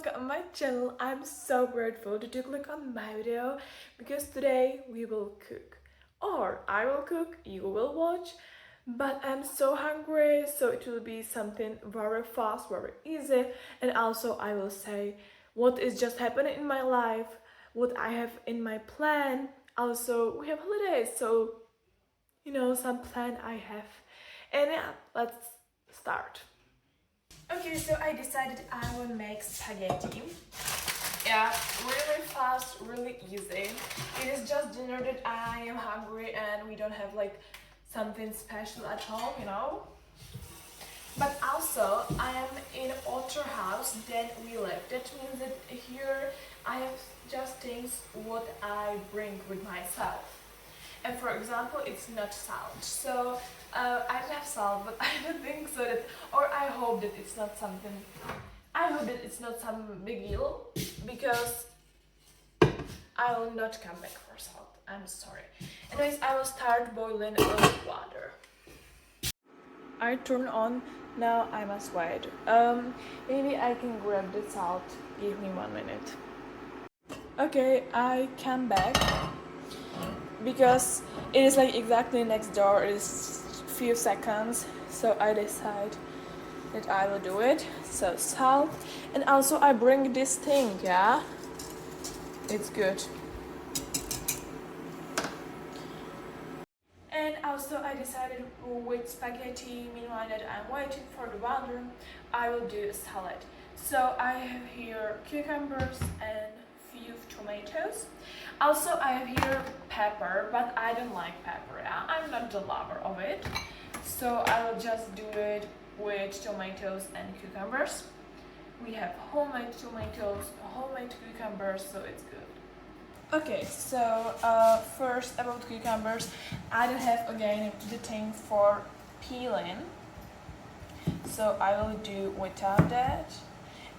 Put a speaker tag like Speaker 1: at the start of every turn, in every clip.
Speaker 1: back on my channel. I'm so grateful that you click on my video because today we will cook. Or I will cook, you will watch. But I'm so hungry, so it will be something very fast, very easy. And also I will say what is just happening in my life, what I have in my plan. Also, we have holidays, so some plan I have. And yeah, let's start. Okay, so I decided I will make spaghetti. Yeah, really fast, really easy. It is just dinner that I am hungry and we don't have like something special at home. But also, I am in other house than we live. That means that here I have just things what I bring with myself. And for example, it's not salt. So I don't have salt, but I don't think so that, or I hope that it's not something. I hope that it's not some big deal because I will not come back for salt. I'm sorry. Anyways, I will start boiling water. I turn on. Now I must wait. Maybe I can grab the salt. Give me 1 minute. Okay, I come back because it is like exactly next door. It is few seconds, so I decide that I will do it. So salt, and also I bring this thing. Yeah, it's good. And also I decided with spaghetti, meanwhile that I'm waiting for the water, I will do a salad. So I have here cucumbers and few tomatoes. Also I have here pepper, but I don't like pepper. Yeah? I'm not the lover of it. So I will just do it with tomatoes and cucumbers. We have homemade tomatoes, homemade cucumbers, so it's good. Okay, so first about cucumbers, I don't have again the thing for peeling, so I will do without that,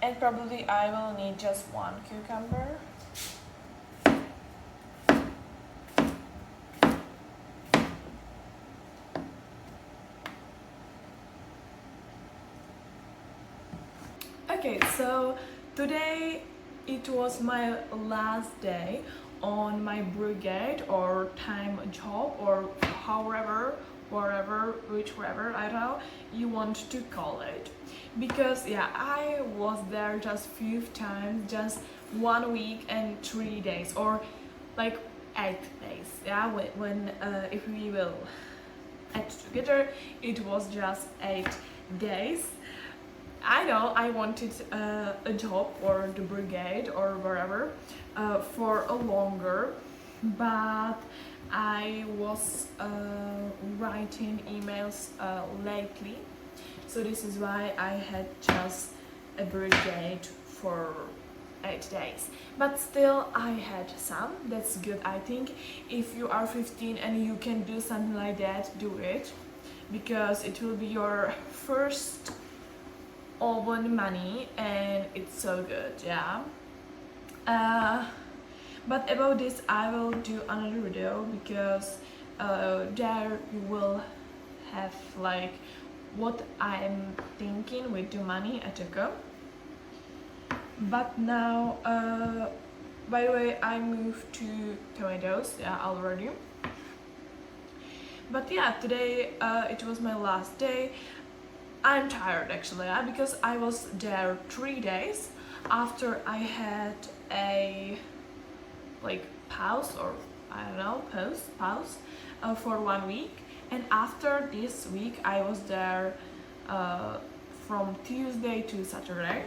Speaker 1: and probably I will need just one cucumber. Okay, so today it was my last day on my brigade or time job or however, wherever, whichever, I don't know, you want to call it. Because yeah, I was there just few times, just 1 week and 3 days or like 8 days. Yeah, when if we will add together, it was just 8 days. I know I wanted a job or the brigade or wherever for a longer, but I was writing emails lately, so this is why I had just a brigade for 8 days. But still I had some. That's good, I think. If you are 15 and you can do something like that, do it, because it will be your first own money and it's so good. Yeah, but about this I will do another video because there you will have like what I'm thinking with the money I took up. But now by the way, I moved to tomatoes, yeah, already. But yeah, today it was my last day. I'm tired actually, yeah, because I was there 3 days after I had a like pause, or I don't know, pause for 1 week, and after this week I was there from Tuesday to Saturday.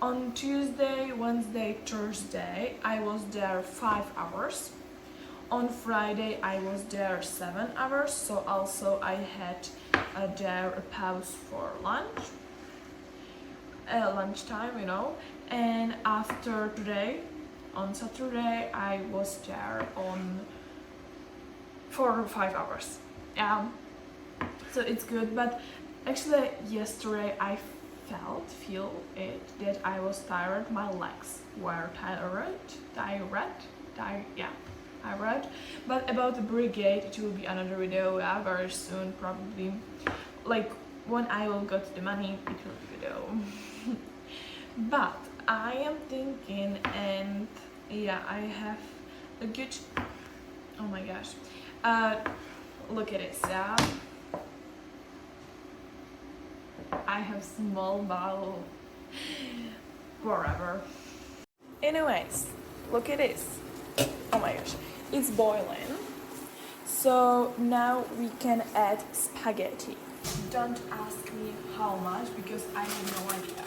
Speaker 1: On Tuesday, Wednesday, Thursday I was there 5 hours. On Friday I was there 7 hours, so also I had there a pause for lunchtime, and after today, on Saturday, I was there for 5 hours. So it's good, but actually yesterday I feel it that I was tired. My legs were tired. But about the brigade, it will be another video, yeah, very soon, probably. Like when I will get the money, it will be video. But I am thinking, and yeah, I have a good, oh my gosh, look at it, yeah, I have small bowel forever. Anyways, look at this, oh my gosh, it's boiling. So now we can add spaghetti. Don't ask me how much because I have no idea.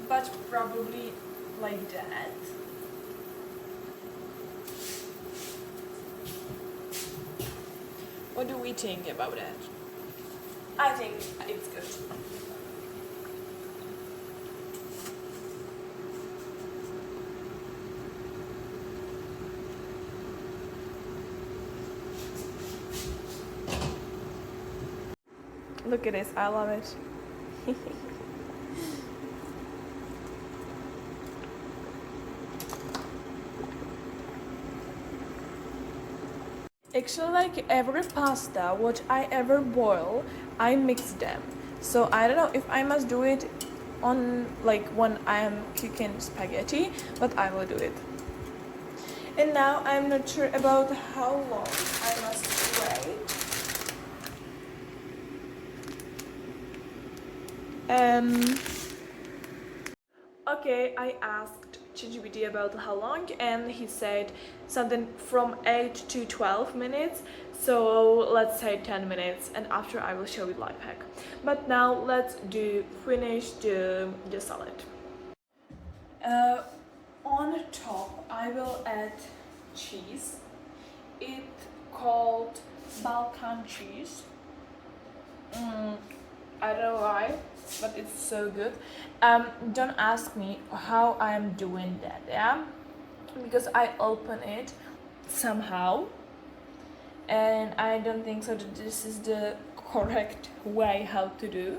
Speaker 1: But probably like that. What do we think about it? I think it's good. Look at this, I love it. Actually, like every pasta what I ever boil, I mix them. So I don't know if I must do it on like when I am cooking spaghetti, but I will do it. And now I'm not sure about how long I must wait. Okay, I asked ChatGPT about how long, and he said something from 8 to 12 minutes. So let's say 10 minutes, and after I will show you life hack. But now let's finish the salad. On top, I will add cheese. It's called Balkan cheese. I don't know why, but it's so good. Don't ask me how I'm doing that, yeah? Because I open it somehow, and I don't think so that this is the correct way how to do.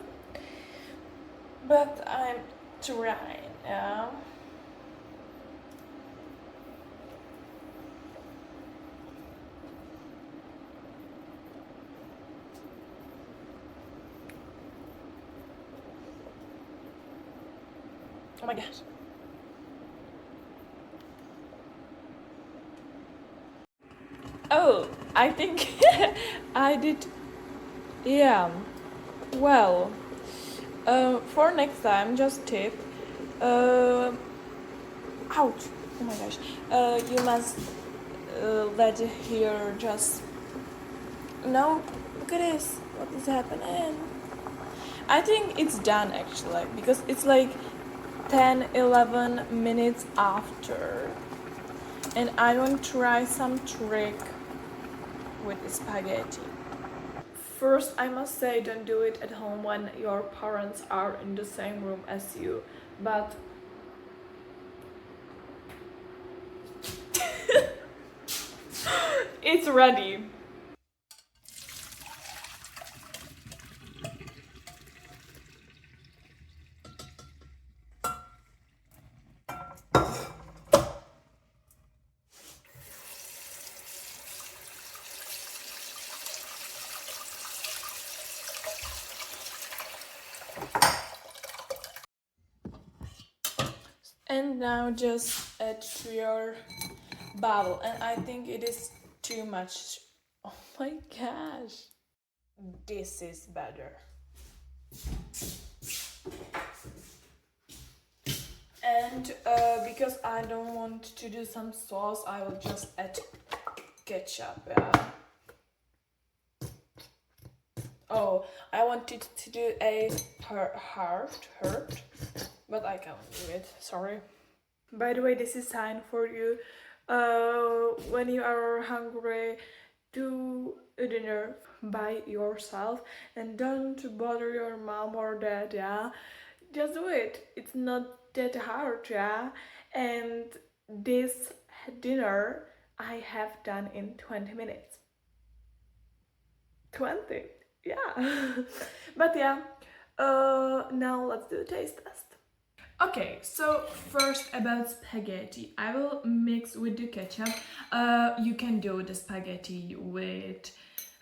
Speaker 1: But I'm trying, yeah. Oh my gosh. Oh, I think I did. Yeah. Well, for next time, just tip. Ouch! Oh my gosh. You must let here just. No, look at this. What is happening? I think it's done actually because it's like 10-11 minutes after, and I want to try some trick with the spaghetti. First, I must say, don't do it at home when your parents are in the same room as you. But it's ready. And now just add to your bowl, and I think it is too much. Oh my gosh, this is better. And because I don't want to do some sauce, I will just add ketchup. Oh, I wanted to do a heart, but I can't do it. Sorry. By the way, this is sign for you. When you are hungry, do a dinner by yourself and don't bother your mom or dad. Yeah, just do it. It's not that hard. Yeah, and this dinner I have done in 20 minutes. 20, yeah. But yeah, now let's do a taste test. Okay, so first about spaghetti. I will mix with the ketchup. You can do the spaghetti with,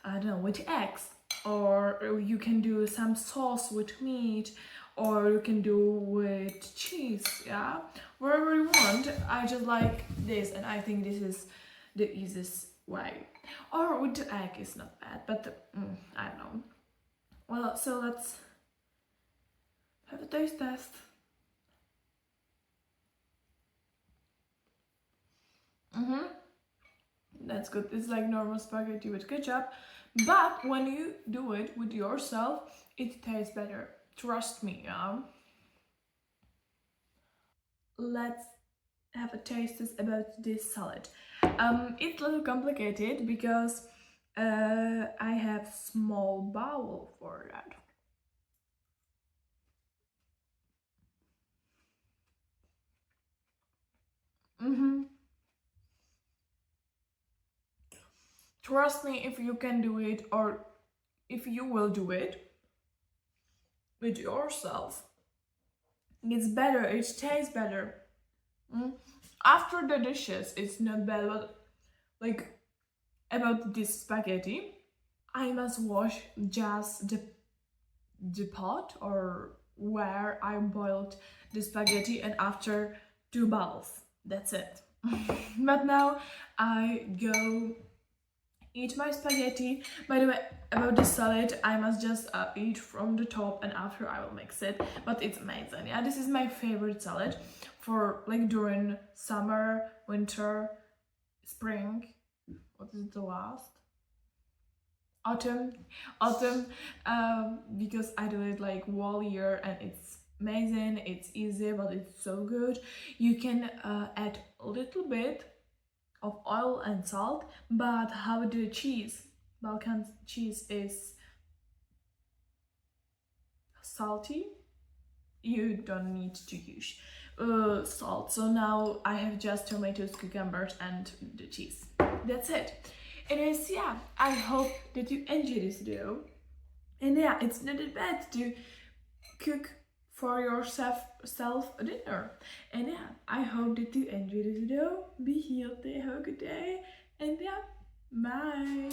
Speaker 1: I don't know, with eggs, or you can do some sauce with meat, or you can do with cheese. Yeah, wherever you want. I just like this, and I think this is the easiest way. Or with the egg is not bad, but I don't know. Well, so let's have a taste test. Mm-hmm. That's good. It's like normal spaghetti with ketchup. But when you do it with yourself, it tastes better. Trust me, yeah. Let's have a taste test about this salad. It's a little complicated because I have small bowl for that. Mm-hmm. Trust me if you can do it or if you will do it with yourself. It's better, it tastes better. Mm. After the dishes, it's not bad, but like about this spaghetti, I must wash just the pot or where I boiled the spaghetti and after 2 bowls. That's it. But now I go eat my spaghetti. By the way, about the salad, I must just eat from the top and after I will mix it. But it's amazing. Yeah, this is my favorite salad for like during summer, winter, spring. What is the last? Autumn, because I do it like all year and it's amazing, it's easy, but it's so good. You can add a little bit of oil and salt, but how the cheese, Balkan cheese is salty, you don't need to use salt. So now I have just tomatoes, cucumbers, and the cheese. That's it. It is, yeah. I hope that you enjoy this video. And yeah, it's not that bad to cook for yourself a dinner. And yeah, I hope that you enjoy this video. Be healthy, have a good day, and yeah, bye.